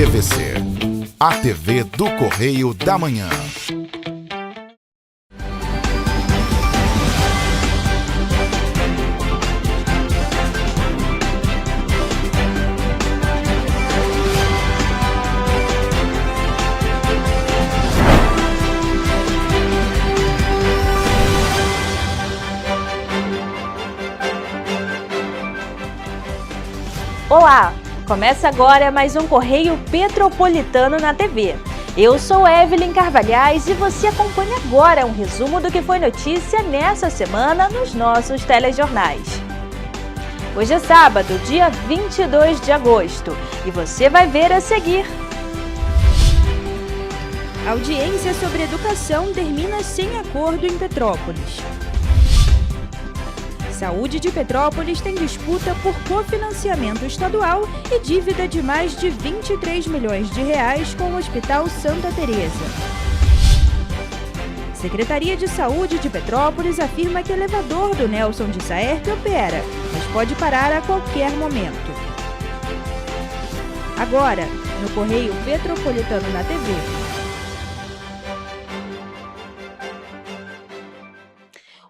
TVC, a TV do Correio da Manhã. Olá! Começa agora mais um Correio Petropolitano na TV. Eu sou Evelyn Carvalhais e você acompanha agora um resumo do que foi notícia nessa semana nos nossos telejornais. Hoje é sábado, dia 22 de agosto, e você vai ver a seguir. Audiência sobre educação termina sem acordo em Petrópolis. Saúde de Petrópolis tem disputa por cofinanciamento estadual e dívida de mais de 23 milhões de reais com o Hospital Santa Teresa. Secretaria de Saúde de Petrópolis afirma que o elevador do Nelson de Saerpe opera, mas pode parar a qualquer momento. Agora, no Correio Petropolitano na TV.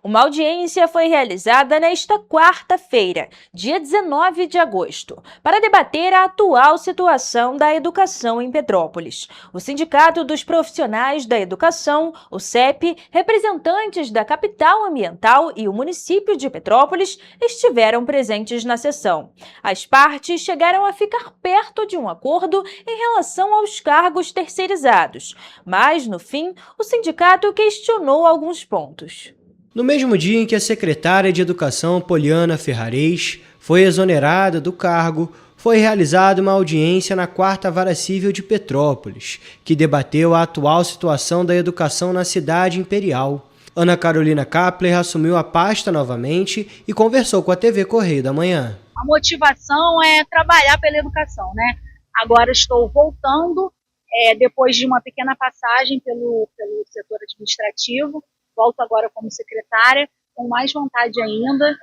Uma audiência foi realizada nesta quarta-feira, dia 19 de agosto, para debater a atual situação da educação em Petrópolis. O Sindicato dos Profissionais da Educação, o CEP, representantes da capital ambiental e o município de Petrópolis estiveram presentes na sessão. As partes chegaram a ficar perto de um acordo em relação aos cargos terceirizados, mas, no fim, o sindicato questionou alguns pontos. No mesmo dia em que a secretária de Educação, Poliana Ferrarez, foi exonerada do cargo, foi realizada uma audiência na 4ª Vara Civil de Petrópolis, que debateu a atual situação da educação na cidade imperial. Ana Carolina Kapler assumiu a pasta novamente e conversou com a TV Correio da Manhã. A motivação é trabalhar pela educação, né? Agora estou voltando, depois de uma pequena passagem pelo setor administrativo. Volto agora como secretária, com mais vontade ainda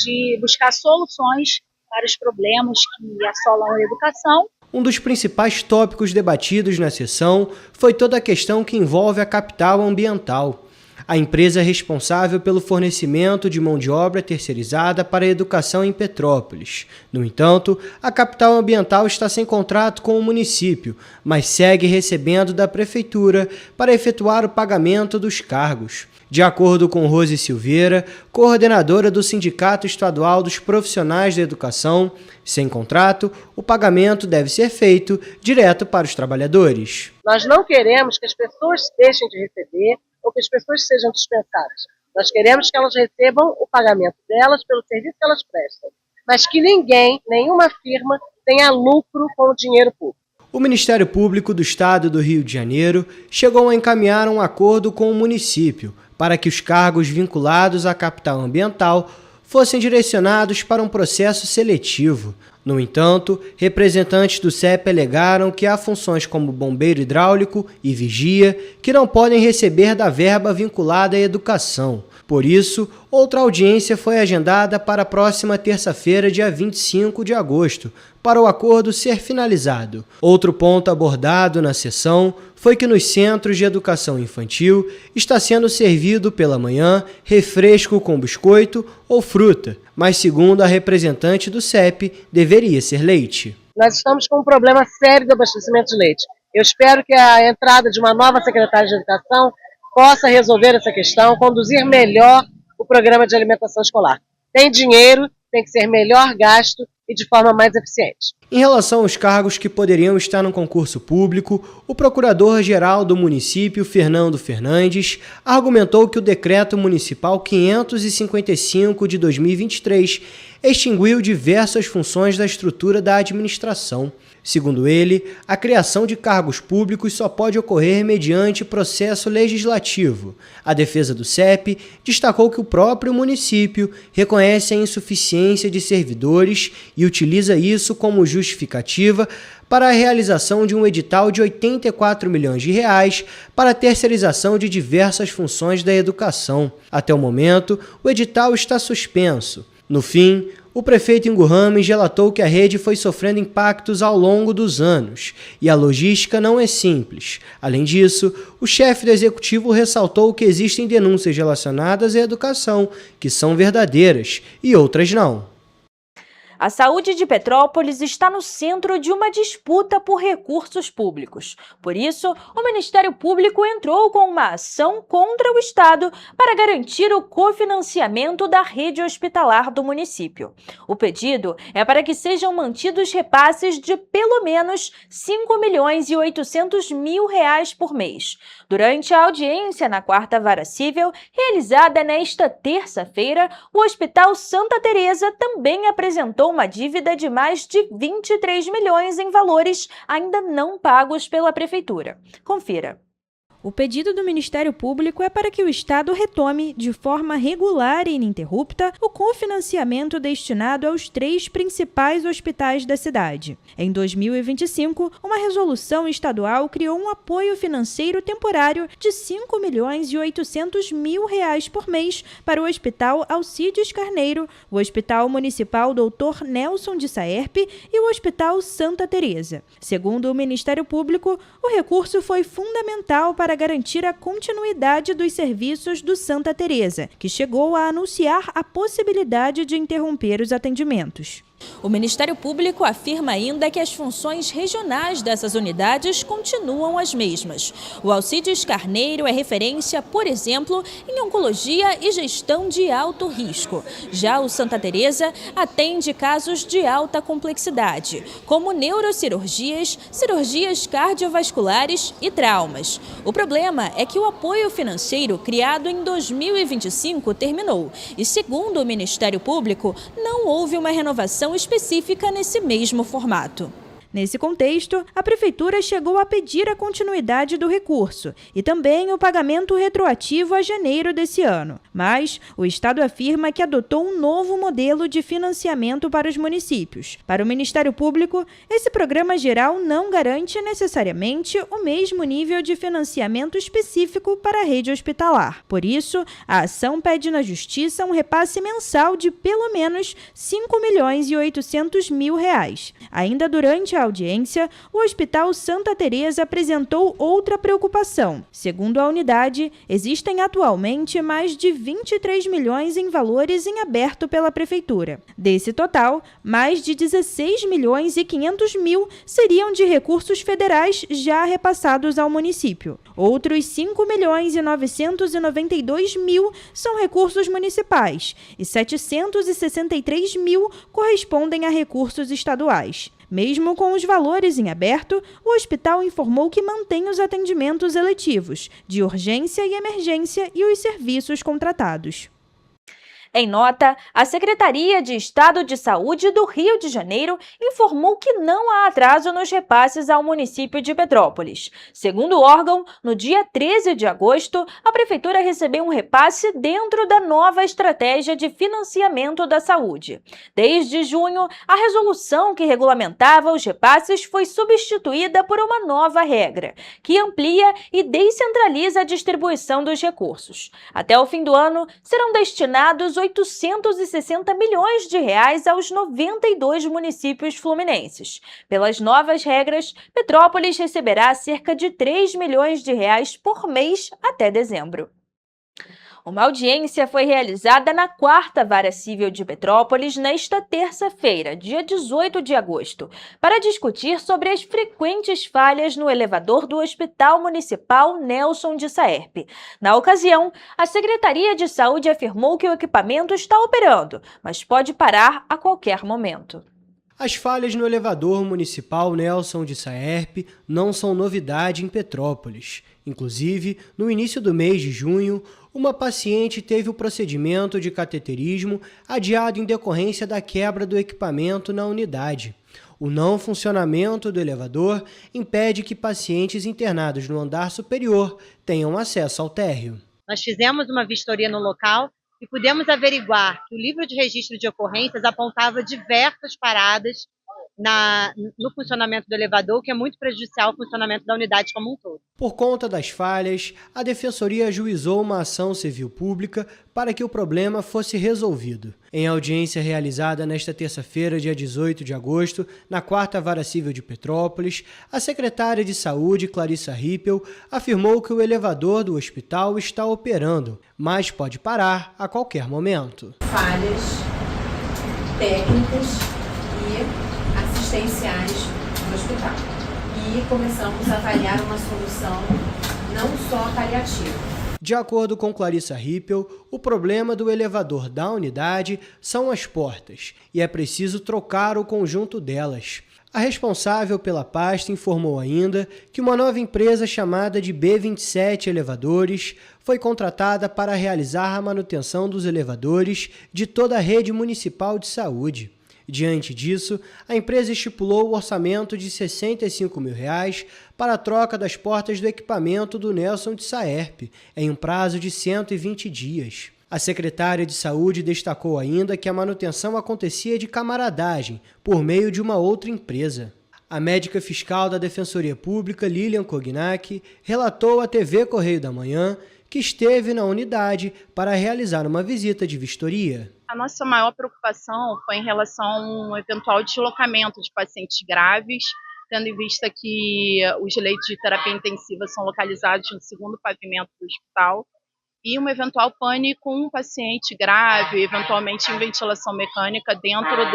de buscar soluções para os problemas que assolam a educação. Um dos principais tópicos debatidos na sessão foi toda a questão que envolve a capital ambiental, a empresa responsável pelo fornecimento de mão de obra terceirizada para a educação em Petrópolis. No entanto, a capital ambiental está sem contrato com o município, mas segue recebendo da prefeitura para efetuar o pagamento dos cargos. De acordo com Rose Silveira, coordenadora do Sindicato Estadual dos Profissionais da Educação, sem contrato, o pagamento deve ser feito direto para os trabalhadores. Nós não queremos que as pessoas deixem de receber ou que as pessoas sejam dispensadas. Nós queremos que elas recebam o pagamento delas pelo serviço que elas prestam, mas que ninguém, nenhuma firma, tenha lucro com o dinheiro público. O Ministério Público do Estado do Rio de Janeiro chegou a encaminhar um acordo com o município para que os cargos vinculados à capital ambiental fossem direcionados para um processo seletivo. No entanto, representantes do CEP alegaram que há funções como bombeiro hidráulico e vigia que não podem receber da verba vinculada à educação. Por isso, outra audiência foi agendada para a próxima terça-feira, dia 25 de agosto, para o acordo ser finalizado. Outro ponto abordado na sessão foi que nos centros de educação infantil está sendo servido pela manhã refresco com biscoito ou fruta, mas segundo a representante do CEP, deveria ser leite. Nós estamos com um problema sério de abastecimento de leite. Eu espero que a entrada de uma nova secretária de Educação possa resolver essa questão, conduzir melhor o programa de alimentação escolar. Tem dinheiro, tem que ser melhor gasto e de forma mais eficiente. Em relação aos cargos que poderiam estar no concurso público, o procurador-geral do município, Fernando Fernandes, argumentou que o Decreto Municipal 555 de 2023 extinguiu diversas funções da estrutura da administração. Segundo ele, a criação de cargos públicos só pode ocorrer mediante processo legislativo. A defesa do CEP destacou que o próprio município reconhece a insuficiência de servidores e utiliza isso como justificativa para a realização de um edital de 84 milhões de reais para a terceirização de diversas funções da educação. Até o momento, o edital está suspenso. No fim, O prefeito Ingo Rames relatou que a rede foi sofrendo impactos ao longo dos anos e a logística não é simples. Além disso, o chefe do executivo ressaltou que existem denúncias relacionadas à educação, que são verdadeiras, e outras não. A saúde de Petrópolis está no centro de uma disputa por recursos públicos. Por isso, o Ministério Público entrou com uma ação contra o Estado para garantir o cofinanciamento da rede hospitalar do município. O pedido é para que sejam mantidos repasses de pelo menos R$ 5.800.000 por mês. Durante a audiência na 4ª Vara Civil, realizada nesta terça-feira, o Hospital Santa Teresa também apresentou uma dívida de mais de 23 milhões em valores ainda não pagos pela Prefeitura. Confira. O pedido do Ministério Público é para que o Estado retome, de forma regular e ininterrupta, o cofinanciamento destinado aos 3 principais hospitais da cidade. Em 2025, uma resolução estadual criou um apoio financeiro temporário de R$ 5.800.000 por mês para o Hospital Alcides Carneiro, o Hospital Municipal Dr. Nelson de Saerpe e o Hospital Santa Teresa. Segundo o Ministério Público, o recurso foi fundamental para garantir a continuidade dos serviços do Santa Teresa, que chegou a anunciar a possibilidade de interromper os atendimentos. O Ministério Público afirma ainda que as funções regionais dessas unidades continuam as mesmas. O Alcides Carneiro é referência, por exemplo, em oncologia e gestão de alto risco. Já o Santa Teresa atende casos de alta complexidade, como neurocirurgias, cirurgias cardiovasculares e traumas. O problema é que o apoio financeiro criado em 2025 terminou e, segundo o Ministério Público, não houve uma renovação específica nesse mesmo formato. Nesse contexto, a Prefeitura chegou a pedir a continuidade do recurso e também o pagamento retroativo a janeiro desse ano. Mas o Estado afirma que adotou um novo modelo de financiamento para os municípios. Para o Ministério Público, esse programa geral não garante necessariamente o mesmo nível de financiamento específico para a rede hospitalar. Por isso, a ação pede na Justiça um repasse mensal de pelo menos R$ 5.800.000. Ainda durante a audiência, o Hospital Santa Teresa apresentou outra preocupação. Segundo a unidade, existem atualmente mais de 23 milhões em valores em aberto pela Prefeitura. Desse total, mais de 16 milhões e 500 mil seriam de recursos federais já repassados ao município. Outros 5 milhões e 992 mil são recursos municipais e 763 mil correspondem a recursos estaduais. Mesmo com os valores em aberto, o hospital informou que mantém os atendimentos eletivos, de urgência e emergência e os serviços contratados. Em nota, a Secretaria de Estado de Saúde do Rio de Janeiro informou que não há atraso nos repasses ao município de Petrópolis. Segundo o órgão, no dia 13 de agosto, a Prefeitura recebeu um repasse dentro da nova estratégia de financiamento da saúde. Desde junho, a resolução que regulamentava os repasses foi substituída por uma nova regra, que amplia e descentraliza a distribuição dos recursos. Até o fim do ano, serão destinados 860 milhões de reais aos 92 municípios fluminenses. Pelas novas regras, Petrópolis receberá cerca de 3 milhões de reais por mês até dezembro. Uma audiência foi realizada na 4ª Vara Civil de Petrópolis nesta terça-feira, dia 18 de agosto, para discutir sobre as frequentes falhas no elevador do Hospital Municipal Nelson de Saerpe. Na ocasião, a Secretaria de Saúde afirmou que o equipamento está operando, mas pode parar a qualquer momento. As falhas no elevador municipal Nelson de Saerpe não são novidade em Petrópolis. Inclusive, no início do mês de junho, uma paciente teve o procedimento de cateterismo adiado em decorrência da quebra do equipamento na unidade. O não funcionamento do elevador impede que pacientes internados no andar superior tenham acesso ao térreo. Nós fizemos uma vistoria no local e pudemos averiguar que o livro de registro de ocorrências apontava diversas paradas no funcionamento do elevador, o que é muito prejudicial ao funcionamento da unidade como um todo. Por conta das falhas, a Defensoria ajuizou uma ação civil pública para que o problema fosse resolvido. Em audiência realizada nesta terça-feira, dia 18 de agosto, na 4ª Vara Civil de Petrópolis, a secretária de Saúde, Clarissa Rippel, afirmou que o elevador do hospital está operando, mas pode parar a qualquer momento. Falhas técnicas e assistenciais no hospital. E começamos a avaliar uma solução não só paliativa. De acordo com Clarissa Rippel, o problema do elevador da unidade são as portas e é preciso trocar o conjunto delas. A responsável pela pasta informou ainda que uma nova empresa chamada de B27 Elevadores foi contratada para realizar a manutenção dos elevadores de toda a rede municipal de saúde. Diante disso, a empresa estipulou o orçamento de R$ 65 mil para a troca das portas do equipamento do Nelson de Saerp, em um prazo de 120 dias. A secretária de Saúde destacou ainda que a manutenção acontecia de camaradagem, por meio de uma outra empresa. A médica fiscal da Defensoria Pública, Lilian Cognac, relatou à TV Correio da Manhã que esteve na unidade para realizar uma visita de vistoria. A nossa maior preocupação foi em relação a um eventual deslocamento de pacientes graves, tendo em vista que os leitos de terapia intensiva são localizados no segundo pavimento do hospital, e um eventual pane com um paciente grave, eventualmente em ventilação mecânica dentro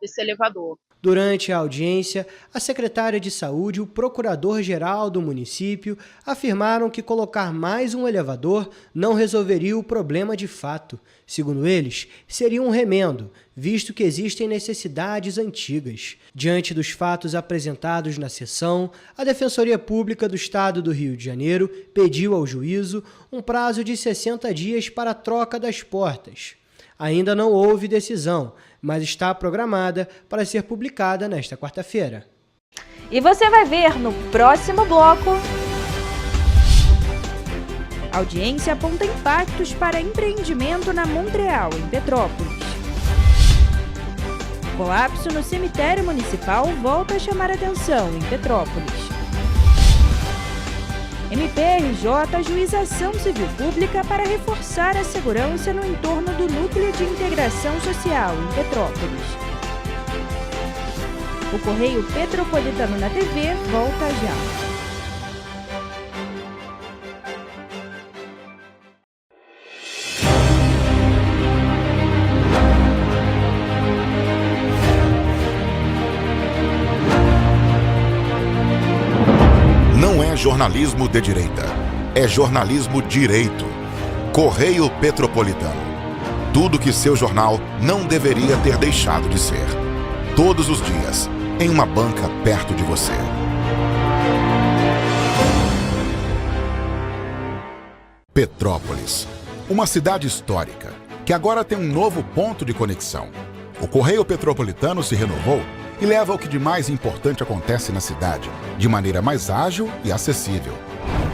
desse elevador. Durante a audiência, a secretária de Saúde e o procurador-geral do município afirmaram que colocar mais um elevador não resolveria o problema de fato. Segundo eles, seria um remendo, visto que existem necessidades antigas. Diante dos fatos apresentados na sessão, a Defensoria Pública do Estado do Rio de Janeiro pediu ao juízo um prazo de 60 dias para a troca das portas. Ainda não houve decisão, mas está programada para ser publicada nesta quarta-feira. E você vai ver no próximo bloco. A audiência aponta impactos para empreendimento na Montreal, em Petrópolis. Colapso no cemitério municipal volta a chamar atenção em Petrópolis. MPRJ ajuiza ação civil pública para reforçar a segurança no entorno do Núcleo de Integração Social, em Petrópolis. O Correio Petropolitano na TV volta já. Não é jornalismo de direita, é jornalismo direito. Correio Petropolitano. Tudo que seu jornal não deveria ter deixado de ser. Todos os dias, em uma banca perto de você. Petrópolis, uma cidade histórica, que agora tem um novo ponto de conexão. O Correio Petropolitano se renovou e leva o que de mais importante acontece na cidade, de maneira mais ágil e acessível.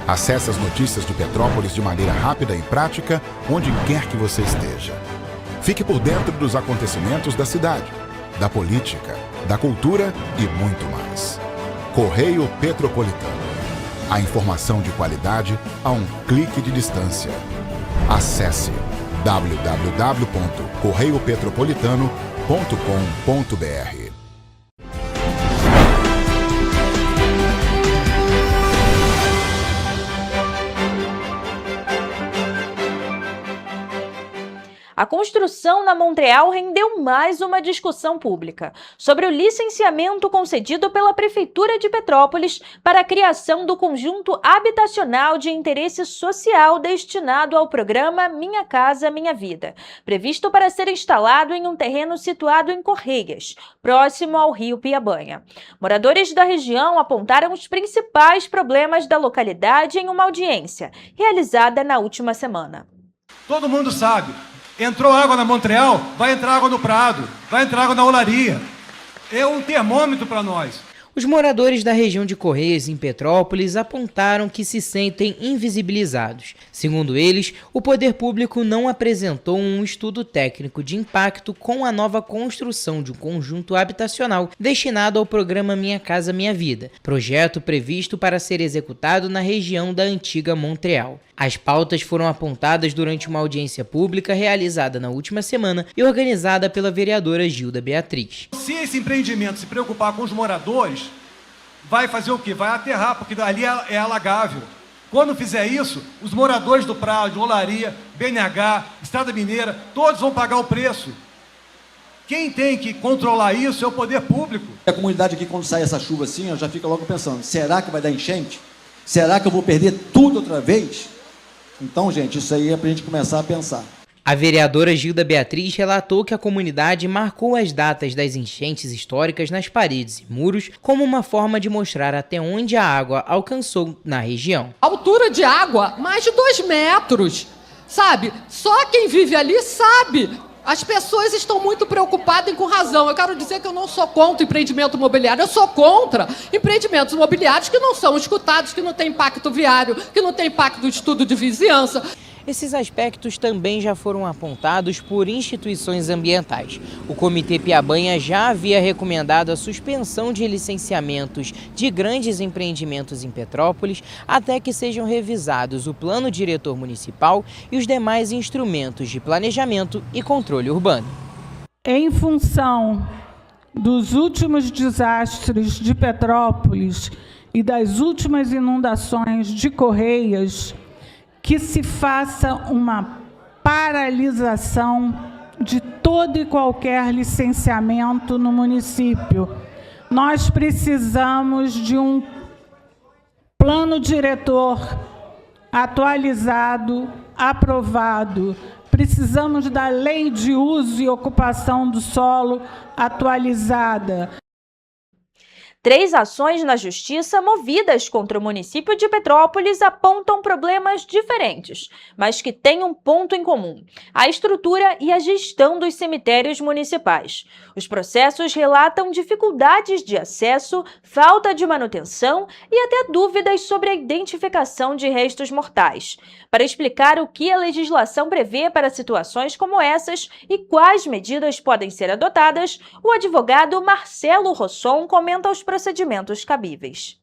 Acesse as notícias de Petrópolis de maneira rápida e prática, onde quer que você esteja. Fique por dentro dos acontecimentos da cidade, da política, da cultura e muito mais. Correio Petropolitano. A informação de qualidade a um clique de distância. Acesse www.correiopetropolitano.com.br. A construção na Montreal rendeu mais uma discussão pública sobre o licenciamento concedido pela Prefeitura de Petrópolis para a criação do conjunto habitacional de interesse social destinado ao programa Minha Casa Minha Vida, previsto para ser instalado em um terreno situado em Correias, próximo ao rio Piabanha. Moradores da região apontaram os principais problemas da localidade em uma audiência realizada na última semana. Todo mundo sabe. Entrou água na Montreal, vai entrar água no Prado, vai entrar água na Olaria. É um termômetro para nós. Os moradores da região de Correias, em Petrópolis, apontaram que se sentem invisibilizados. Segundo eles, o poder público não apresentou um estudo técnico de impacto com a nova construção de um conjunto habitacional destinado ao programa Minha Casa Minha Vida, projeto previsto para ser executado na região da antiga Montreal. As pautas foram apontadas durante uma audiência pública realizada na última semana e organizada pela vereadora Gilda Beatriz. Se esse empreendimento se preocupar com os moradores, vai fazer o quê? Vai aterrar, porque ali é alagável. Quando fizer isso, os moradores do Prado, Olaria, BNH, Estrada Mineira, todos vão pagar o preço. Quem tem que controlar isso é o poder público. A comunidade aqui, quando sai essa chuva assim, eu já fica logo pensando, será que vai dar enchente? Será que eu vou perder tudo outra vez? Então, gente, isso aí é para a gente começar a pensar. A vereadora Gilda Beatriz relatou que a comunidade marcou as datas das enchentes históricas nas paredes e muros como uma forma de mostrar até onde a água alcançou na região. A altura de água, mais de 2 metros, sabe? Só quem vive ali sabe. As pessoas estão muito preocupadas e com razão. Eu quero dizer que eu não sou contra empreendimento imobiliário, eu sou contra empreendimentos imobiliários que não são escutados, que não tem impacto viário, que não tem impacto do estudo de vizinhança. Esses aspectos também já foram apontados por instituições ambientais. O Comitê Piabanha já havia recomendado a suspensão de licenciamentos de grandes empreendimentos em Petrópolis até que sejam revisados o Plano Diretor Municipal e os demais instrumentos de planejamento e controle urbano. Em função dos últimos desastres de Petrópolis e das últimas inundações de Correias, que se faça uma paralisação de todo e qualquer licenciamento no município. Nós precisamos de um plano diretor atualizado, aprovado. Precisamos da lei de uso e ocupação do solo atualizada. 3 ações na justiça movidas contra o município de Petrópolis apontam problemas diferentes, mas que têm um ponto em comum: a estrutura e a gestão dos cemitérios municipais. Os processos relatam dificuldades de acesso, falta de manutenção e até dúvidas sobre a identificação de restos mortais. Para explicar o que a legislação prevê para situações como essas e quais medidas podem ser adotadas, o advogado Marcelo Rosson comenta os procedimentos cabíveis.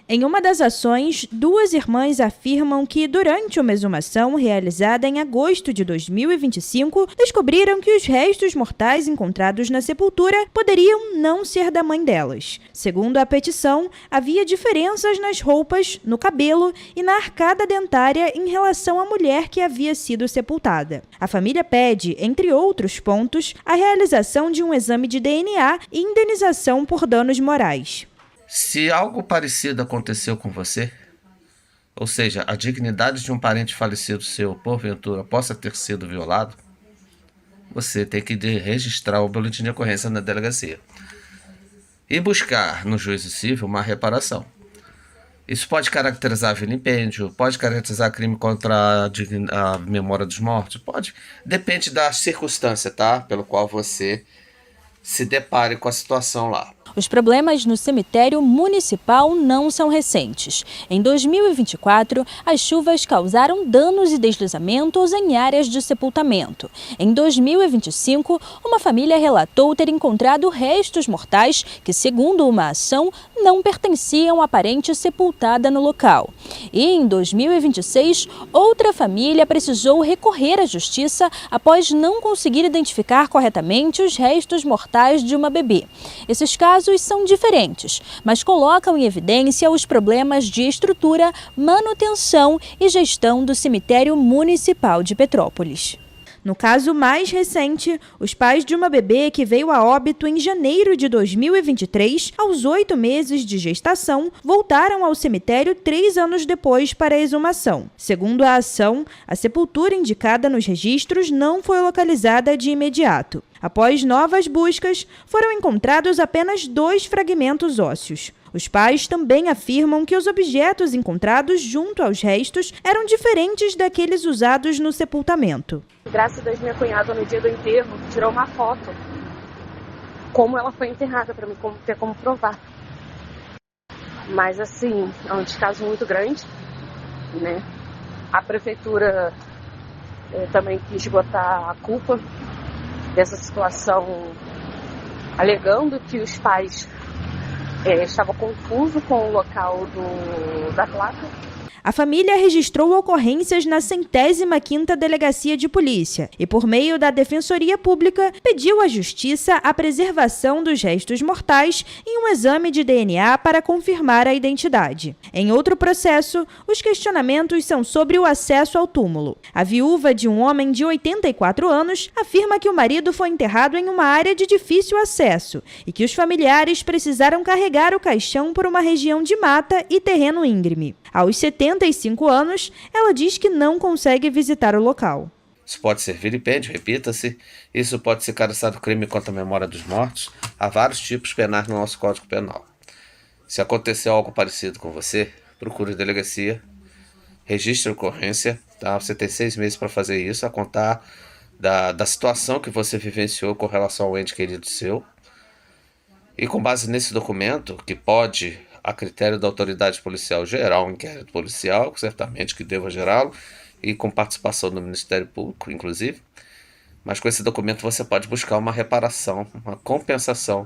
Em uma das ações, 2 irmãs afirmam que, durante uma exumação realizada em agosto de 2025, descobriram que os restos mortais encontrados na sepultura poderiam não ser da mãe delas. Segundo a petição, havia diferenças nas roupas, no cabelo e na arcada dentária em relação à mulher que havia sido sepultada. A família pede, entre outros pontos, a realização de um exame de DNA e indenização por danos morais. Se algo parecido aconteceu com você, ou seja, a dignidade de um parente falecido seu, porventura, possa ter sido violado, você tem que registrar o boletim de ocorrência na delegacia e buscar no juízo civil uma reparação. Isso pode caracterizar vilipêndio, pode caracterizar crime contra a memória dos mortos, pode. Depende da circunstância, tá? Pelo qual você se depare com a situação lá. Os problemas no cemitério municipal não são recentes. Em 2024, as chuvas causaram danos e deslizamentos em áreas de sepultamento. Em 2025, uma família relatou ter encontrado restos mortais que, segundo uma ação, não pertenciam à parente sepultada no local. E em 2026, outra família precisou recorrer à justiça após não conseguir identificar corretamente os restos mortais de uma bebê. Esses casos são diferentes, mas colocam em evidência os problemas de estrutura, manutenção e gestão do cemitério municipal de Petrópolis. No caso mais recente, os pais de uma bebê que veio a óbito em janeiro de 2023, aos 8 meses de gestação, voltaram ao cemitério 3 anos depois para a exumação. Segundo a ação, a sepultura indicada nos registros não foi localizada de imediato. Após novas buscas, foram encontrados apenas 2 fragmentos ósseos. Os pais também afirmam que os objetos encontrados junto aos restos eram diferentes daqueles usados no sepultamento. Graças a Deus, minha cunhada, no dia do enterro, tirou uma foto como ela foi enterrada, para mim ter como provar. Mas assim, é um descaso muito grande, né? A prefeitura também quis botar a culpa dessa situação, alegando que os pais estavam confusos com o local da placa. A família registrou ocorrências na 105ª Delegacia de Polícia e, por meio da Defensoria Pública, pediu à Justiça a preservação dos restos mortais em um exame de DNA para confirmar a identidade. Em outro processo, os questionamentos são sobre o acesso ao túmulo. A viúva de um homem de 84 anos afirma que o marido foi enterrado em uma área de difícil acesso e que os familiares precisaram carregar o caixão por uma região de mata e terreno íngreme. Aos 75 anos, ela diz que não consegue visitar o local. Isso pode ser vilipêndio, repita-se. Isso pode ser careçado crime contra a memória dos mortos. Há vários tipos penais no nosso Código Penal. Se aconteceu algo parecido com você, procure a delegacia, registre a ocorrência. Tá? Você tem 6 meses para fazer isso, a contar da situação que você vivenciou com relação ao ente querido seu. E com base nesse documento, que pode, a critério da autoridade policial, gerar um inquérito policial, certamente que deva gerá-lo, e com participação do Ministério Público, inclusive. Mas com esse documento você pode buscar uma reparação, uma compensação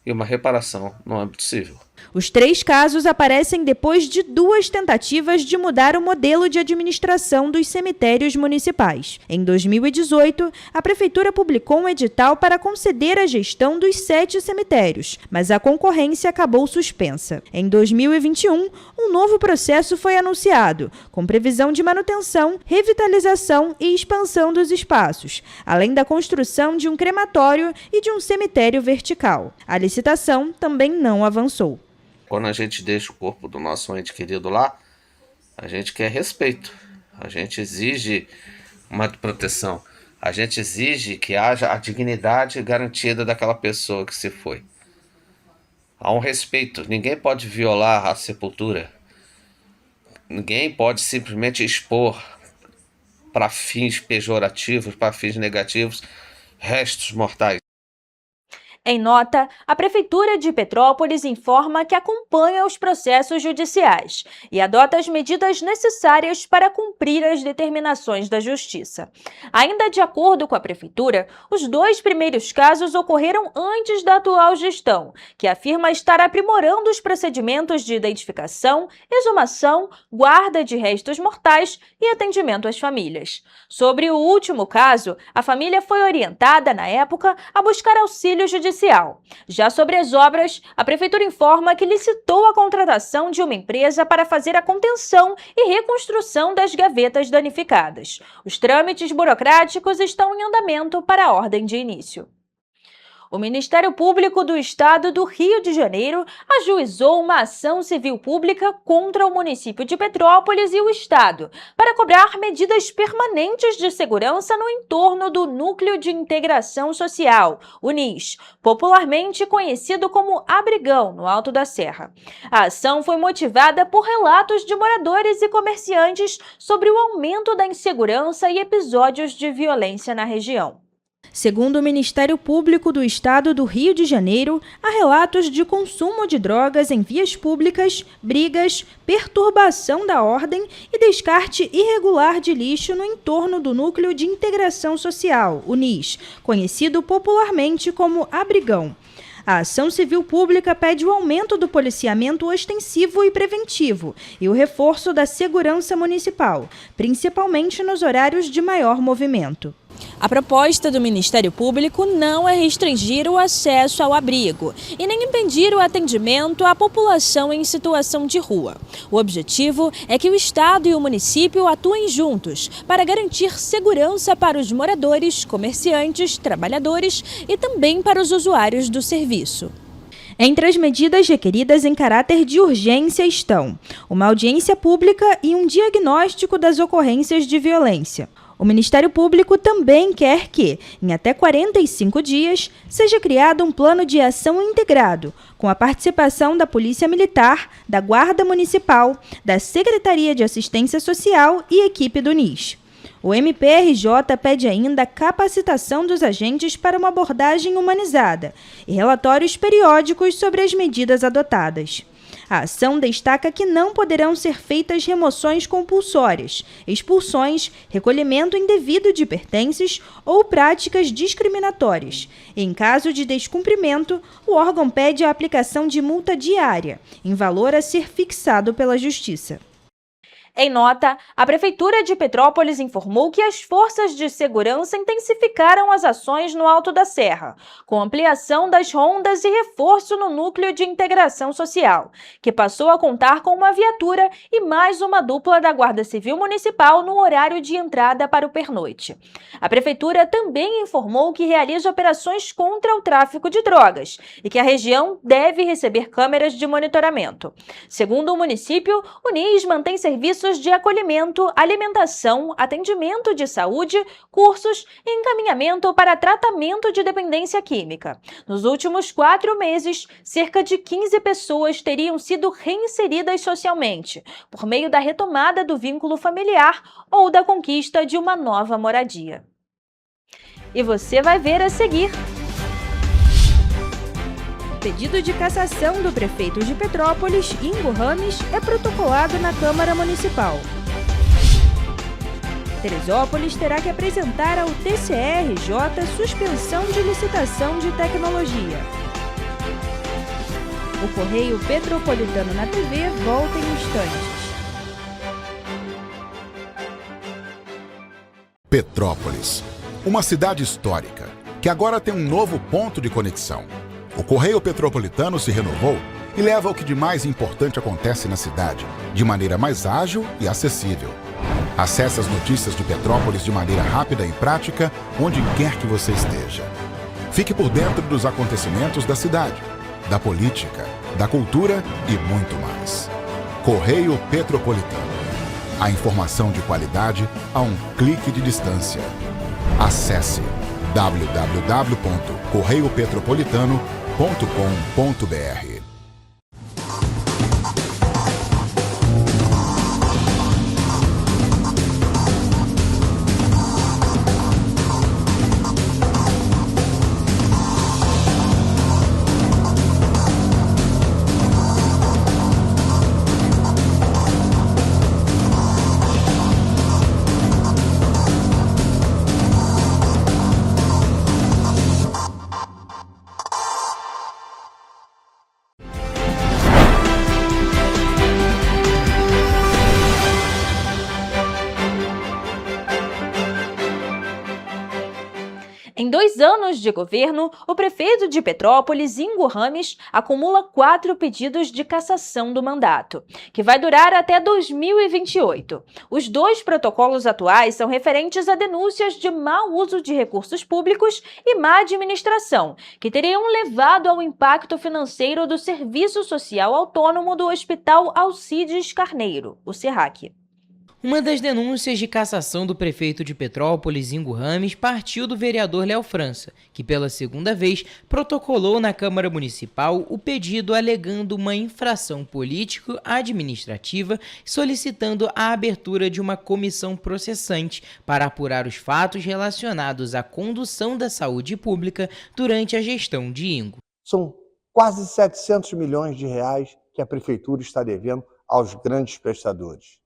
e uma reparação no âmbito civil. Os 3 casos aparecem depois de 2 tentativas de mudar o modelo de administração dos cemitérios municipais. Em 2018, a Prefeitura publicou um edital para conceder a gestão dos 7 cemitérios, mas a concorrência acabou suspensa. Em 2021, um novo processo foi anunciado, com previsão de manutenção, revitalização e expansão dos espaços, além da construção de um crematório e de um cemitério vertical. A licitação também não avançou. Quando a gente deixa o corpo do nosso ente querido lá, a gente quer respeito, a gente exige uma proteção, a gente exige que haja a dignidade garantida daquela pessoa que se foi. Há um respeito, ninguém pode violar a sepultura, ninguém pode simplesmente expor para fins pejorativos, para fins negativos, restos mortais. Em nota, a Prefeitura de Petrópolis informa que acompanha os processos judiciais e adota as medidas necessárias para cumprir as determinações da Justiça. Ainda de acordo com a Prefeitura, os 2 primeiros casos ocorreram antes da atual gestão, que afirma estar aprimorando os procedimentos de identificação, exumação, guarda de restos mortais e atendimento às famílias. Sobre o último caso, a família foi orientada, na época, a buscar auxílio judicial. Já sobre as obras, a Prefeitura informa que licitou a contratação de uma empresa para fazer a contenção e reconstrução das gavetas danificadas. Os trâmites burocráticos estão em andamento para a ordem de início. O Ministério Público do Estado do Rio de Janeiro ajuizou uma ação civil pública contra o município de Petrópolis e o Estado para cobrar medidas permanentes de segurança no entorno do Núcleo de Integração Social, o NIS, popularmente conhecido como Abrigão, no Alto da Serra. A ação foi motivada por relatos de moradores e comerciantes sobre o aumento da insegurança e episódios de violência na região. Segundo o Ministério Público do Estado do Rio de Janeiro, há relatos de consumo de drogas em vias públicas, brigas, perturbação da ordem e descarte irregular de lixo no entorno do Núcleo de Integração Social, o NIS, conhecido popularmente como Abrigão. A ação civil pública pede o aumento do policiamento ostensivo e preventivo e o reforço da segurança municipal, principalmente nos horários de maior movimento. A proposta do Ministério Público não é restringir o acesso ao abrigo e nem impedir o atendimento à população em situação de rua. O objetivo é que o Estado e o município atuem juntos para garantir segurança para os moradores, comerciantes, trabalhadores e também para os usuários do serviço. Entre as medidas requeridas em caráter de urgência estão uma audiência pública e um diagnóstico das ocorrências de violência. O Ministério Público também quer que, em até 45 dias, seja criado um plano de ação integrado, com a participação da Polícia Militar, da Guarda Municipal, da Secretaria de Assistência Social e equipe do NIS. O MPRJ pede ainda a capacitação dos agentes para uma abordagem humanizada e relatórios periódicos sobre as medidas adotadas. A ação destaca que não poderão ser feitas remoções compulsórias, expulsões, recolhimento indevido de pertences ou práticas discriminatórias. Em caso de descumprimento, o órgão pede a aplicação de multa diária, em valor a ser fixado pela Justiça. Em nota, a Prefeitura de Petrópolis informou que as forças de segurança intensificaram as ações no Alto da Serra, com ampliação das rondas e reforço no Núcleo de Integração Social, que passou a contar com uma viatura e mais uma dupla da Guarda Civil Municipal no horário de entrada para o pernoite. A Prefeitura também informou que realiza operações contra o tráfico de drogas e que a região deve receber câmeras de monitoramento. Segundo o município, o NIS mantém serviços de acolhimento, alimentação, atendimento de saúde, cursos e encaminhamento para tratamento de dependência química. Nos últimos 4 meses, cerca de 15 pessoas teriam sido reinseridas socialmente, por meio da retomada do vínculo familiar ou da conquista de uma nova moradia. E você vai ver a seguir. Pedido de cassação do prefeito de Petrópolis, Ingo Rames, é protocolado na Câmara Municipal. Teresópolis terá que apresentar ao TCE-RJ suspensão de licitação de tecnologia. O Correio Petropolitano na TV volta em instantes. Petrópolis, uma cidade histórica, que agora tem um novo ponto de conexão. O Correio Petropolitano se renovou e leva o que de mais importante acontece na cidade, de maneira mais ágil e acessível. Acesse as notícias de Petrópolis de maneira rápida e prática, onde quer que você esteja. Fique por dentro dos acontecimentos da cidade, da política, da cultura e muito mais. Correio Petropolitano. A informação de qualidade a um clique de distância. Acesse www.correiopetropolitano.com.br. Em 2 anos de governo, o prefeito de Petrópolis, Ingo Rames, acumula 4 pedidos de cassação do mandato, que vai durar até 2028. Os 2 protocolos atuais são referentes a denúncias de mau uso de recursos públicos e má administração, que teriam levado ao impacto financeiro do Serviço Social Autônomo do Hospital Alcides Carneiro, o SERRAC. Uma das denúncias de cassação do prefeito de Petrópolis, Ingo Rames, partiu do vereador Léo França, que pela segunda vez protocolou na Câmara Municipal o pedido alegando uma infração político-administrativa, solicitando a abertura de uma comissão processante para apurar os fatos relacionados à condução da saúde pública durante a gestão de Ingo. São quase 700 milhões de reais que a Prefeitura está devendo aos grandes prestadores.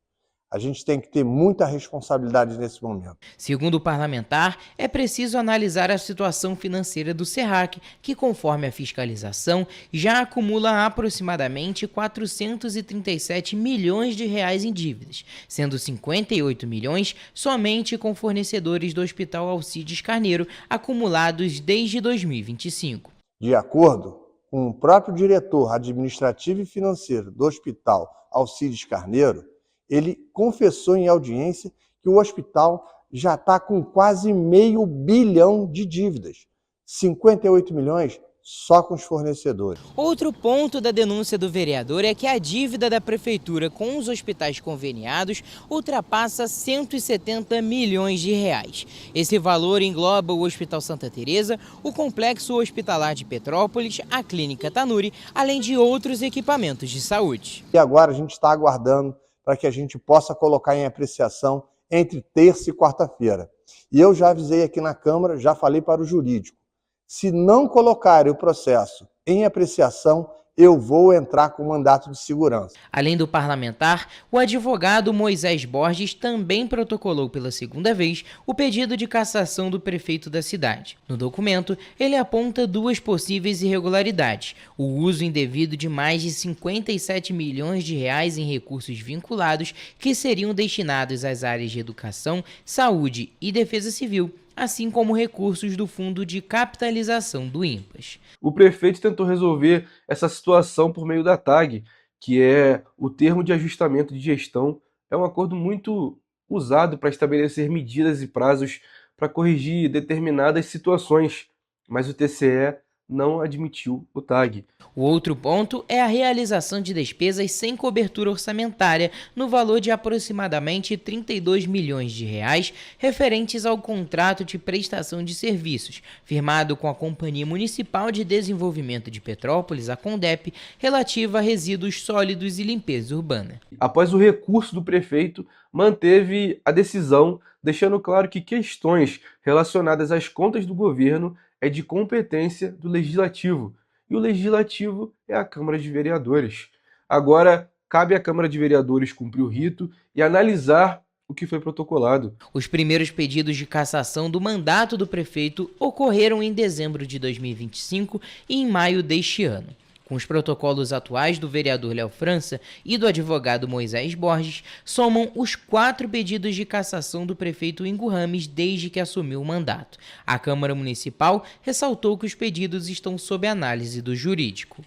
A gente tem que ter muita responsabilidade nesse momento. Segundo o parlamentar, é preciso analisar a situação financeira do SERRAC, que, conforme a fiscalização, já acumula aproximadamente 437 milhões de reais em dívidas, sendo 58 milhões somente com fornecedores do Hospital Alcides Carneiro, acumulados desde 2025. De acordo com o próprio diretor administrativo e financeiro do Hospital Alcides Carneiro, ele confessou em audiência que o hospital já está com quase $500 milhão de dívidas, 58 milhões só com os fornecedores. Outro ponto da denúncia do vereador é que a dívida da prefeitura com os hospitais conveniados ultrapassa 170 milhões de reais. Esse valor engloba o Hospital Santa Teresa, o Complexo Hospitalar de Petrópolis, a Clínica Tanuri, além de outros equipamentos de saúde. E agora a gente está aguardando para que a gente possa colocar em apreciação entre terça e quarta-feira. E eu já avisei aqui na Câmara, já falei para o jurídico. Se não colocarem o processo em apreciação, eu vou entrar com mandato de segurança. Além do parlamentar, o advogado Moisés Borges também protocolou pela segunda vez o pedido de cassação do prefeito da cidade. No documento, ele aponta duas possíveis irregularidades: o uso indevido de mais de 57 milhões de reais em recursos vinculados que seriam destinados às áreas de educação, saúde e defesa civil, assim como recursos do Fundo de Capitalização do INPAS. O prefeito tentou resolver essa situação por meio da TAG, que é o termo de ajustamento de gestão. É um acordo muito usado para estabelecer medidas e prazos para corrigir determinadas situações, mas o TCE não admitiu o TAG. O outro ponto é a realização de despesas sem cobertura orçamentária no valor de aproximadamente 32 milhões de reais referentes ao contrato de prestação de serviços, firmado com a Companhia Municipal de Desenvolvimento de Petrópolis, a CONDEP, relativa a resíduos sólidos e limpeza urbana. Após o recurso do prefeito, manteve a decisão, deixando claro que questões relacionadas às contas do governo é de competência do Legislativo, e o Legislativo é a Câmara de Vereadores. Agora, cabe à Câmara de Vereadores cumprir o rito e analisar o que foi protocolado. Os primeiros pedidos de cassação do mandato do prefeito ocorreram em dezembro de 2025 e em maio deste ano. Com os protocolos atuais do vereador Léo França e do advogado Moisés Borges, somam os 4 pedidos de cassação do prefeito Ingo Rames desde que assumiu o mandato. A Câmara Municipal ressaltou que os pedidos estão sob análise do jurídico.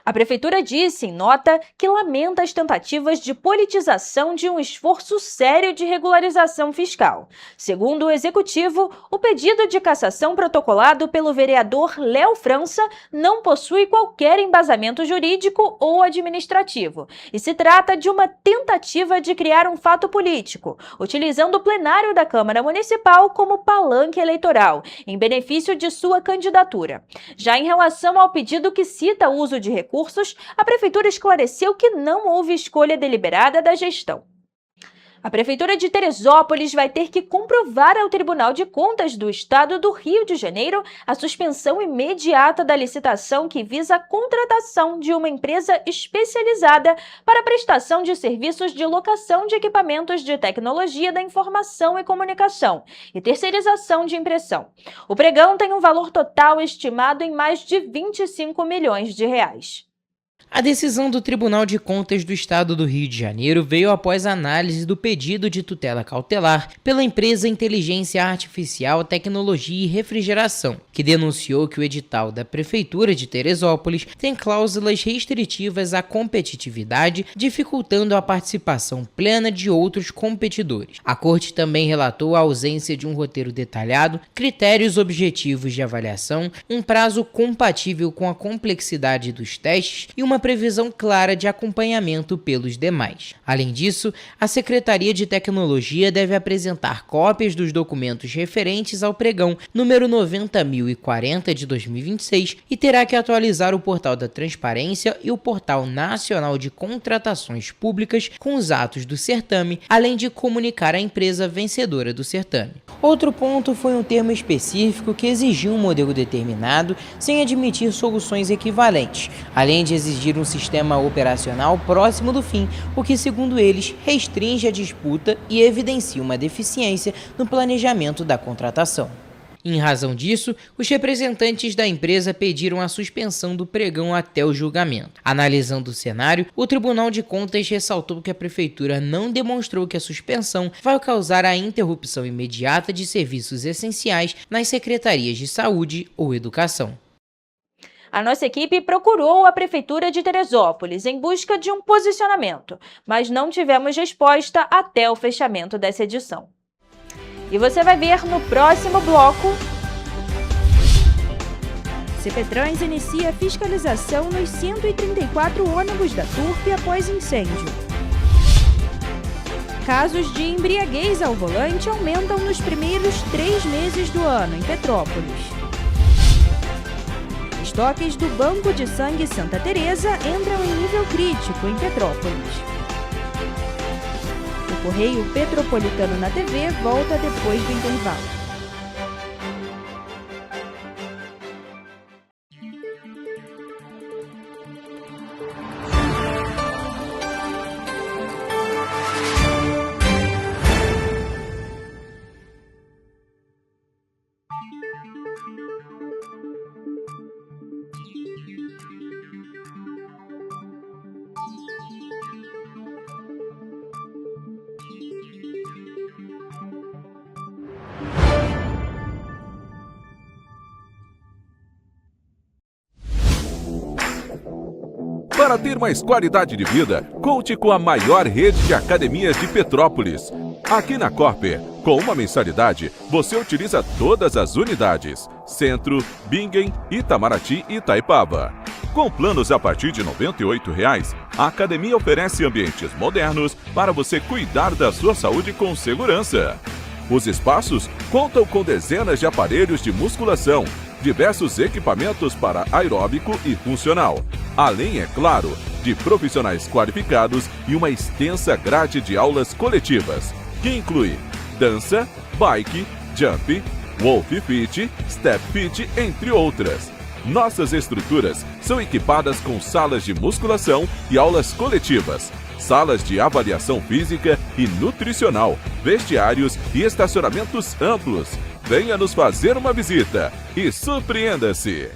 A Prefeitura disse em nota que lamenta as tentativas de politização de um esforço sério de regularização fiscal. Segundo o Executivo, o pedido de cassação protocolado pelo vereador Léo França não possui qualquer embasamento jurídico ou administrativo e se trata de uma tentativa de criar um fato político, utilizando o plenário da Câmara Municipal como palanque eleitoral, em benefício de sua candidatura. Já em relação ao pedido que cita o uso de recursos, a Prefeitura esclareceu que não houve escolha deliberada da gestão. A Prefeitura de Teresópolis vai ter que comprovar ao Tribunal de Contas do Estado do Rio de Janeiro a suspensão imediata da licitação que visa a contratação de uma empresa especializada para a prestação de serviços de locação de equipamentos de tecnologia da informação e comunicação e terceirização de impressão. O pregão tem um valor total estimado em mais de 25 milhões de reais. A decisão do Tribunal de Contas do Estado do Rio de Janeiro veio após a análise do pedido de tutela cautelar pela empresa Inteligência Artificial, Tecnologia e Refrigeração, que denunciou que o edital da Prefeitura de Teresópolis tem cláusulas restritivas à competitividade, dificultando a participação plena de outros competidores. A Corte também relatou a ausência de um roteiro detalhado, critérios objetivos de avaliação, um prazo compatível com a complexidade dos testes e uma previsão clara de acompanhamento pelos demais. Além disso, a Secretaria de Tecnologia deve apresentar cópias dos documentos referentes ao pregão número 90.040 de 2026 e terá que atualizar o Portal da Transparência e o Portal Nacional de Contratações Públicas com os atos do certame, além de comunicar a empresa vencedora do certame. Outro ponto foi um termo específico que exigiu um modelo determinado sem admitir soluções equivalentes, além de exigir um sistema operacional próximo do fim, o que, segundo eles, restringe a disputa e evidencia uma deficiência no planejamento da contratação. Em razão disso, os representantes da empresa pediram a suspensão do pregão até o julgamento. Analisando o cenário, o Tribunal de Contas ressaltou que a Prefeitura não demonstrou que a suspensão vai causar a interrupção imediata de serviços essenciais nas secretarias de saúde ou educação. A nossa equipe procurou a Prefeitura de Teresópolis em busca de um posicionamento, mas não tivemos resposta até o fechamento dessa edição. E você vai ver no próximo bloco. CPTrans inicia fiscalização nos 134 ônibus da Turp após incêndio. Casos de embriaguez ao volante aumentam nos primeiros 3 meses do ano em Petrópolis. Estoques do Banco de Sangue Santa Teresa entram em nível crítico em Petrópolis. O Correio Petropolitano na TV volta depois do intervalo. Para ter mais qualidade de vida, conte com a maior rede de academias de Petrópolis. Aqui na Corper, com uma mensalidade, você utiliza todas as unidades: Centro, Bingen, Itamaraty e Itaipava. Com planos a partir de R$ 98,00, a academia oferece ambientes modernos para você cuidar da sua saúde com segurança. Os espaços contam com dezenas de aparelhos de musculação, diversos equipamentos para aeróbico e funcional, além, é claro, de profissionais qualificados e uma extensa grade de aulas coletivas, que inclui dança, bike, jump, wolf fit, step fit, entre outras. Nossas estruturas são equipadas com salas de musculação e aulas coletivas, salas de avaliação física e nutricional, vestiários e estacionamentos amplos. Venha nos fazer uma visita e surpreenda-se!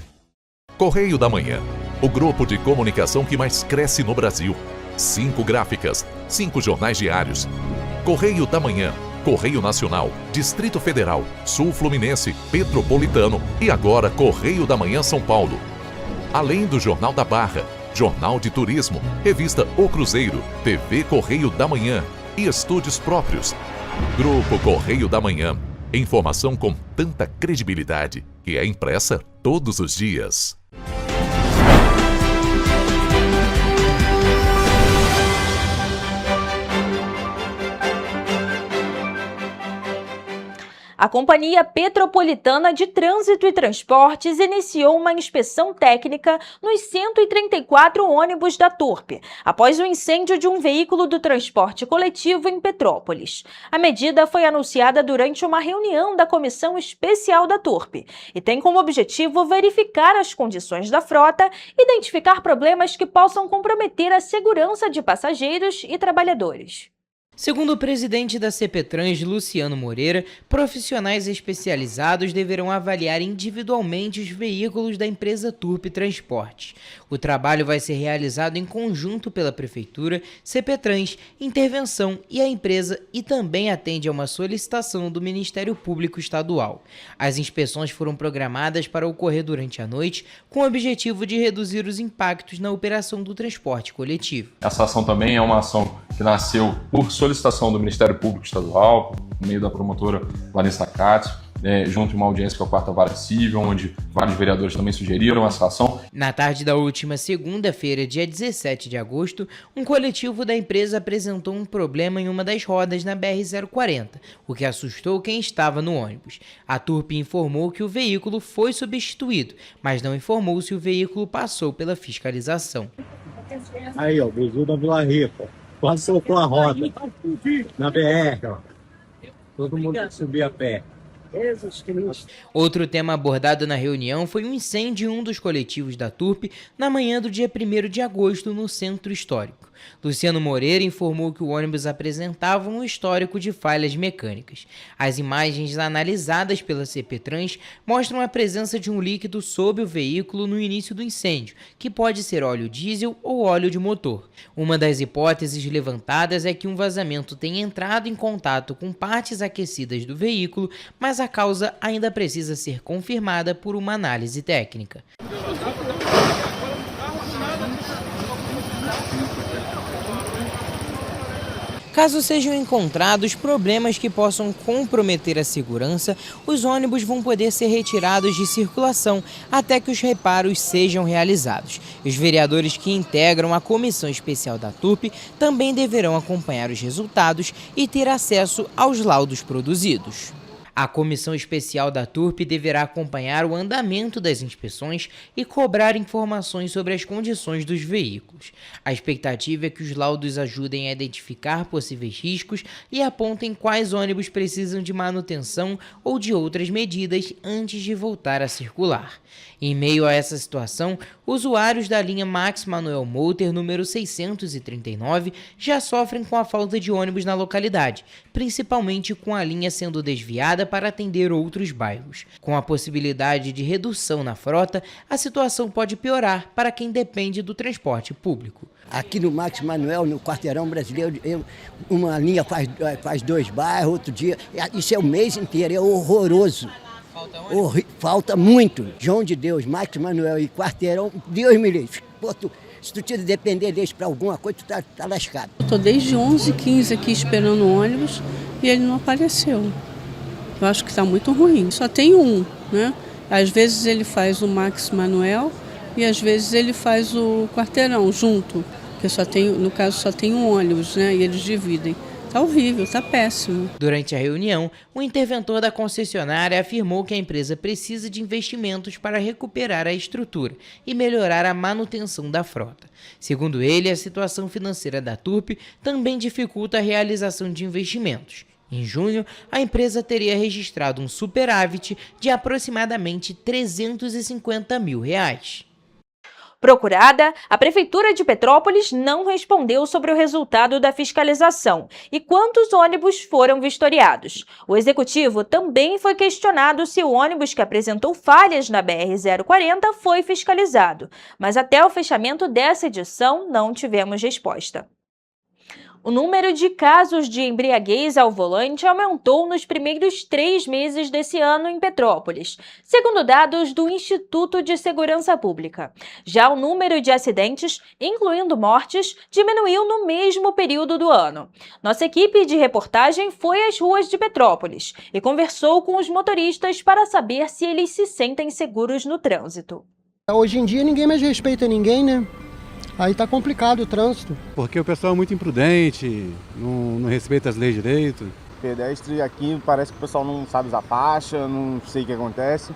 Correio da Manhã, o grupo de comunicação que mais cresce no Brasil. 5 gráficas, 5 jornais diários. Correio da Manhã, Correio Nacional, Distrito Federal, Sul Fluminense, Petropolitano e agora Correio da Manhã São Paulo. Além do Jornal da Barra, Jornal de Turismo, Revista O Cruzeiro, TV Correio da Manhã e estúdios próprios. Grupo Correio da Manhã. Informação com tanta credibilidade que é impressa todos os dias. A Companhia Petropolitana de Trânsito e Transportes iniciou uma inspeção técnica nos 134 ônibus da Turp, após o incêndio de um veículo do transporte coletivo em Petrópolis. A medida foi anunciada durante uma reunião da Comissão Especial da Turp e tem como objetivo verificar as condições da frota e identificar problemas que possam comprometer a segurança de passageiros e trabalhadores. Segundo o presidente da CPTrans, Luciano Moreira, profissionais especializados deverão avaliar individualmente os veículos da empresa Turp Transportes. O trabalho vai ser realizado em conjunto pela Prefeitura, CPTrans, Intervenção e a empresa e também atende a uma solicitação do Ministério Público Estadual. As inspeções foram programadas para ocorrer durante a noite, com o objetivo de reduzir os impactos na operação do transporte coletivo. Essa ação também é uma ação que nasceu por solicitação do Ministério Público Estadual, por meio da promotora Larissa Katz, junto a uma audiência com a 4ª Vara Civil, onde vários vereadores também sugeriram essa ação. Na tarde da última segunda-feira, dia 17 de agosto, um coletivo da empresa apresentou um problema em uma das rodas na BR-040, o que assustou quem estava no ônibus. A Turp informou que o veículo foi substituído, mas não informou se o veículo passou pela fiscalização. Aí, ó, o vizinho da Vila Rica. Quase soltou a roda na BR, ó. Todo mundo subir a pé. Outro tema abordado na reunião foi um incêndio em um dos coletivos da Turp na manhã do dia 1º de agosto no Centro Histórico. Luciano Moreira informou que o ônibus apresentava um histórico de falhas mecânicas. As imagens analisadas pela CPTrans mostram a presença de um líquido sob o veículo no início do incêndio, que pode ser óleo diesel ou óleo de motor. Uma das hipóteses levantadas é que um vazamento tenha entrado em contato com partes aquecidas do veículo, mas a causa ainda precisa ser confirmada por uma análise técnica. Caso sejam encontrados problemas que possam comprometer a segurança, os ônibus vão poder ser retirados de circulação até que os reparos sejam realizados. Os vereadores que integram a Comissão Especial da Turp também deverão acompanhar os resultados e ter acesso aos laudos produzidos. A Comissão Especial da Turp deverá acompanhar o andamento das inspeções e cobrar informações sobre as condições dos veículos. A expectativa é que os laudos ajudem a identificar possíveis riscos e apontem quais ônibus precisam de manutenção ou de outras medidas antes de voltar a circular. Em meio a essa situação, usuários da linha Max Manuel Motter número 639 já sofrem com a falta de ônibus na localidade, principalmente com a linha sendo desviada para atender outros bairros. Com a possibilidade de redução na frota, a situação pode piorar para quem depende do transporte público. Aqui no Max Manuel, no Quarteirão Brasileiro, uma linha faz 2 bairros, outro dia, isso é o mês inteiro, é horroroso. Falta muito. João de Deus, Max Manuel e Quarteirão, Deus me livre. Se tu te depender deles para alguma coisa, tu tá lascado. Estou desde 11h15 aqui esperando o ônibus e ele não apareceu. Eu acho que está muito ruim. Só tem um, né? Às vezes ele faz o Max Manuel e às vezes ele faz o Quarteirão junto, porque só tem, no caso só tem um ônibus, né? E eles dividem. Tá horrível, tá péssimo. Durante a reunião, o interventor da concessionária afirmou que a empresa precisa de investimentos para recuperar a estrutura e melhorar a manutenção da frota. Segundo ele, a situação financeira da Turp também dificulta a realização de investimentos. Em junho, a empresa teria registrado um superávit de aproximadamente R$ 350 mil. Procurada, a Prefeitura de Petrópolis não respondeu sobre o resultado da fiscalização e quantos ônibus foram vistoriados. O executivo também foi questionado se o ônibus que apresentou falhas na BR-040 foi fiscalizado, mas até o fechamento dessa edição não tivemos resposta. O número de casos de embriaguez ao volante aumentou nos primeiros 3 meses desse ano em Petrópolis, segundo dados do Instituto de Segurança Pública. Já o número de acidentes, incluindo mortes, diminuiu no mesmo período do ano. Nossa equipe de reportagem foi às ruas de Petrópolis e conversou com os motoristas para saber se eles se sentem seguros no trânsito. Hoje em dia ninguém mais respeita ninguém, né? Aí tá complicado o trânsito. Porque o pessoal é muito imprudente, não respeita as leis direito. Pedestre aqui parece que o pessoal não sabe usar faixa, não sei o que acontece.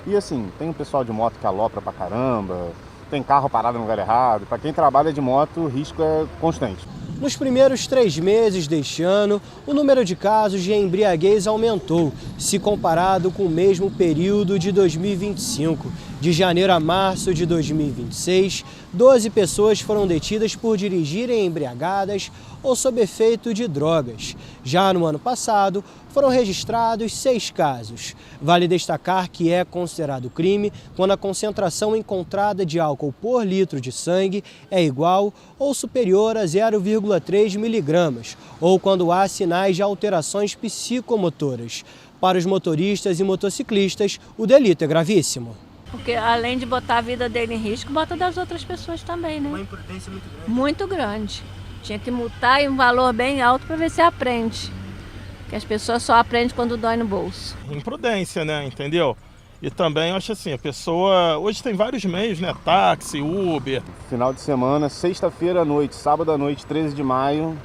E assim, tem o pessoal de moto que alopra pra caramba, tem carro parado no lugar errado. Pra quem trabalha de moto, o risco é constante. Nos primeiros 3 meses deste ano, o número de casos de embriaguez aumentou, se comparado com o mesmo período de 2025. De janeiro a março de 2026, 12 pessoas foram detidas por dirigirem embriagadas ou sob efeito de drogas. Já no ano passado, foram registrados 6 casos. Vale destacar que é considerado crime quando a concentração encontrada de álcool por litro de sangue é igual ou superior a 0,3 miligramas, ou quando há sinais de alterações psicomotoras. Para os motoristas e motociclistas, o delito é gravíssimo. Porque além de botar a vida dele em risco, bota das outras pessoas também, né? Uma imprudência muito grande. Muito grande. Tinha que multar em um valor bem alto para ver se aprende. Porque as pessoas só aprendem quando dói no bolso. Imprudência, né? Entendeu? E também eu acho assim, a pessoa... Hoje tem vários meios, né? Táxi, Uber. Final de semana, sexta-feira à noite, sábado à noite, 13 de maio,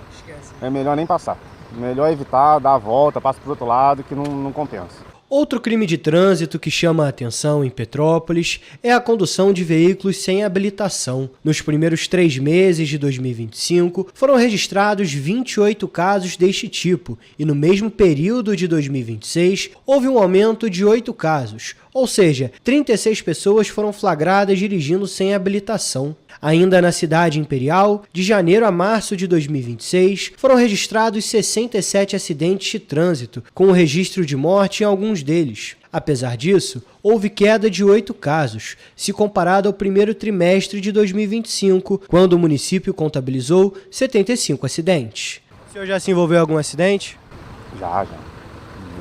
é melhor nem passar. Melhor evitar, dar a volta, passa pro outro lado, que não compensa. Outro crime de trânsito que chama a atenção em Petrópolis é a condução de veículos sem habilitação. Nos primeiros 3 meses de 2025, foram registrados 28 casos deste tipo e no mesmo período de 2026, houve um aumento de 8 casos, ou seja, 36 pessoas foram flagradas dirigindo sem habilitação. Ainda na cidade imperial, de janeiro a março de 2026, foram registrados 67 acidentes de trânsito, com o registro de morte em alguns deles. Apesar disso, houve queda de 8 casos, se comparado ao primeiro trimestre de 2025, quando o município contabilizou 75 acidentes. O senhor já se envolveu em algum acidente? Já.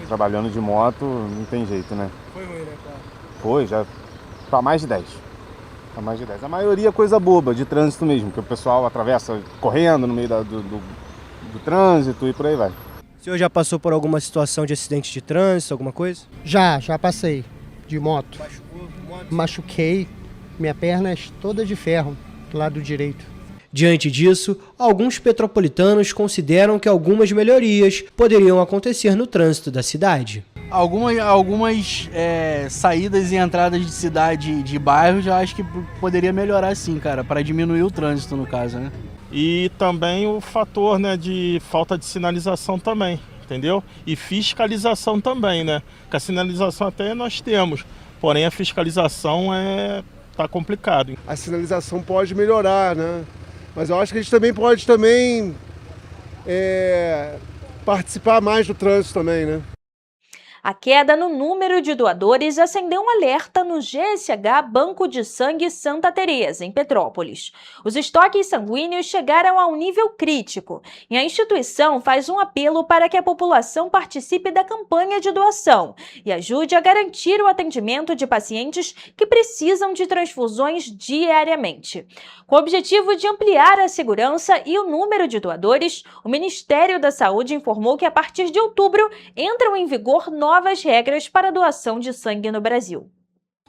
Trabalhando de moto, não tem jeito, né? Foi ruim, né, cara? Foi, já tá mais de 10. Tá mais de 10. A maioria é coisa boba, de trânsito mesmo, que o pessoal atravessa correndo no meio do trânsito e por aí vai. O senhor já passou por alguma situação de acidente de trânsito, alguma coisa? Já passei de moto. Machucou? Machuquei, minha perna é toda de ferro, do lado direito. Diante disso, alguns petropolitanos consideram que algumas melhorias poderiam acontecer no trânsito da cidade. Algumas saídas e entradas de cidade, de bairros, eu acho que poderia melhorar sim, cara, para diminuir o trânsito no caso, né? E também o fator, né, de falta de sinalização também, entendeu? E fiscalização também, né? Porque a sinalização até nós temos, porém a fiscalização tá complicado. A sinalização pode melhorar, né? Mas eu acho que a gente também pode participar mais do trânsito também, né? A queda no número de doadores acendeu um alerta no GSH Banco de Sangue Santa Teresa, em Petrópolis. Os estoques sanguíneos chegaram a um nível crítico e a instituição faz um apelo para que a população participe da campanha de doação e ajude a garantir o atendimento de pacientes que precisam de transfusões diariamente. Com o objetivo de ampliar a segurança e o número de doadores, o Ministério da Saúde informou que a partir de outubro entram em vigor novas regras para a doação de sangue no Brasil.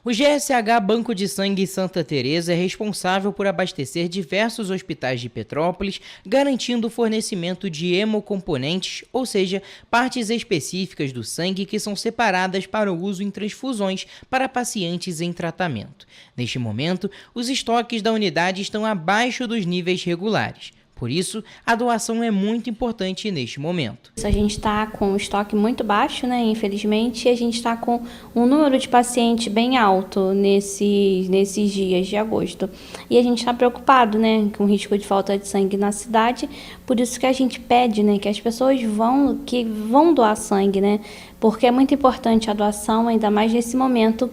O GSH Banco de Sangue Santa Teresa é responsável por abastecer diversos hospitais de Petrópolis, garantindo o fornecimento de hemocomponentes, ou seja, partes específicas do sangue que são separadas para o uso em transfusões para pacientes em tratamento. Neste momento, os estoques da unidade estão abaixo dos níveis regulares. Por isso, a doação é muito importante neste momento. A gente está com um estoque muito baixo, né? Infelizmente, a gente está com um número de pacientes bem alto nesses dias de agosto. E a gente está preocupado, né, com o risco de falta de sangue na cidade. Por isso que a gente pede, né, que as pessoas vão doar sangue, né? Porque é muito importante a doação, ainda mais nesse momento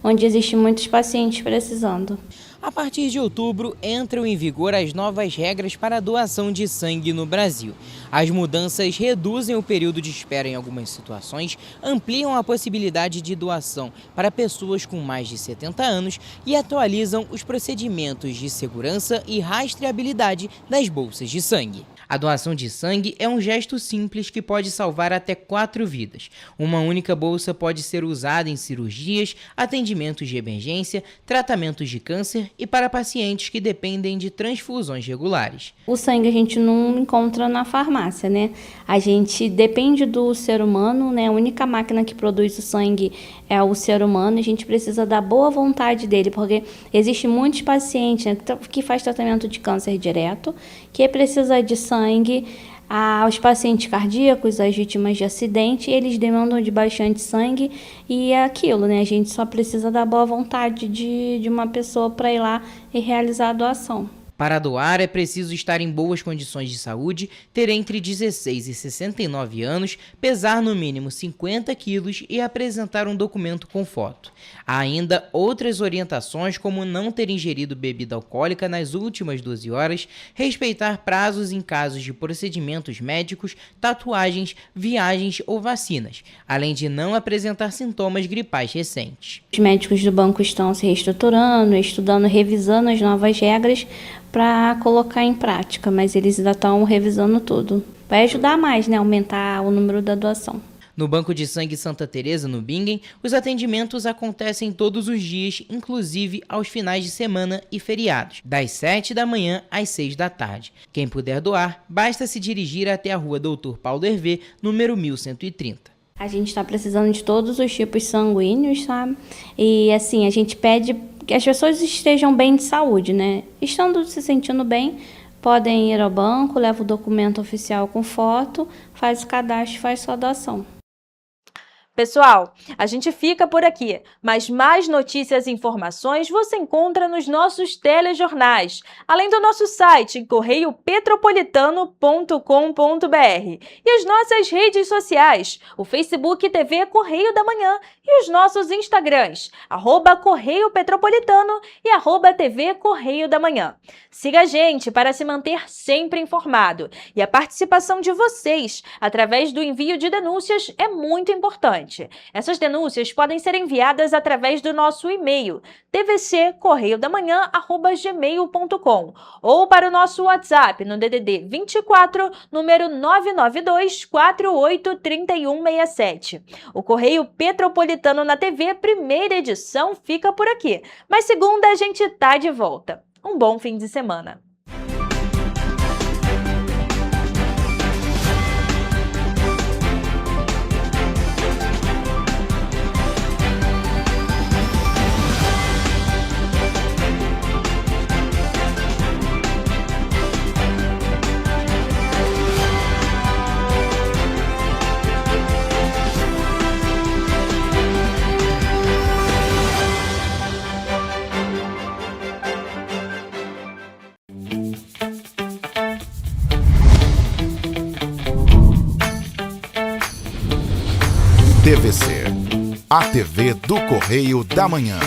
onde existem muitos pacientes precisando. A partir de outubro, entram em vigor as novas regras para a doação de sangue no Brasil. As mudanças reduzem o período de espera em algumas situações, ampliam a possibilidade de doação para pessoas com mais de 70 anos e atualizam os procedimentos de segurança e rastreabilidade das bolsas de sangue. A doação de sangue é um gesto simples que pode salvar até 4 vidas. Uma única bolsa pode ser usada em cirurgias, atendimentos de emergência, tratamentos de câncer e para pacientes que dependem de transfusões regulares. O sangue a gente não encontra na farmácia, né? A gente depende do ser humano, né? A única máquina que produz o sangue é o ser humano. A gente precisa da boa vontade dele, porque existem muitos pacientes, né, que faz tratamento de câncer direto, que precisa de sangue. Os pacientes cardíacos, as vítimas de acidente, eles demandam de bastante sangue e é aquilo, né? A gente só precisa da boa vontade de uma pessoa para ir lá e realizar a doação. Para doar, é preciso estar em boas condições de saúde, ter entre 16 e 69 anos, pesar no mínimo 50 quilos e apresentar um documento com foto. Há ainda outras orientações, como não ter ingerido bebida alcoólica nas últimas 12 horas, respeitar prazos em casos de procedimentos médicos, tatuagens, viagens ou vacinas, além de não apresentar sintomas gripais recentes. Os médicos do banco estão se reestruturando, estudando, revisando as novas regras para colocar em prática, mas eles ainda estão revisando tudo. Vai ajudar mais, né, aumentar o número da doação. No Banco de Sangue Santa Teresa, no Bingen, os atendimentos acontecem todos os dias, inclusive aos finais de semana e feriados, das 7 da manhã às 6 da tarde. Quem puder doar, basta se dirigir até a rua Doutor Paulo Hervé, número 1130. A gente está precisando de todos os tipos sanguíneos, sabe? E assim, a gente pede que as pessoas estejam bem de saúde, né? Estando se sentindo bem, podem ir ao banco, leva o documento oficial com foto, faz o cadastro, faz sua doação. Pessoal, a gente fica por aqui, mas mais notícias e informações você encontra nos nossos telejornais, além do nosso site correiopetropolitano.com.br e as nossas redes sociais, o Facebook TV Correio da Manhã e os nossos Instagrams, @Correio Petropolitano e @TV Correio da Manhã. Siga a gente para se manter sempre informado e a participação de vocês através do envio de denúncias é muito importante. Essas denúncias podem ser enviadas através do nosso e-mail tvccorreiodamanhã@gmail.com ou para o nosso WhatsApp no DDD 24, número 992483167. O Correio Petropolitano na TV, primeira edição, fica por aqui, mas segunda a gente tá de volta. Um bom fim de semana. TVC, a TV do Correio da Manhã.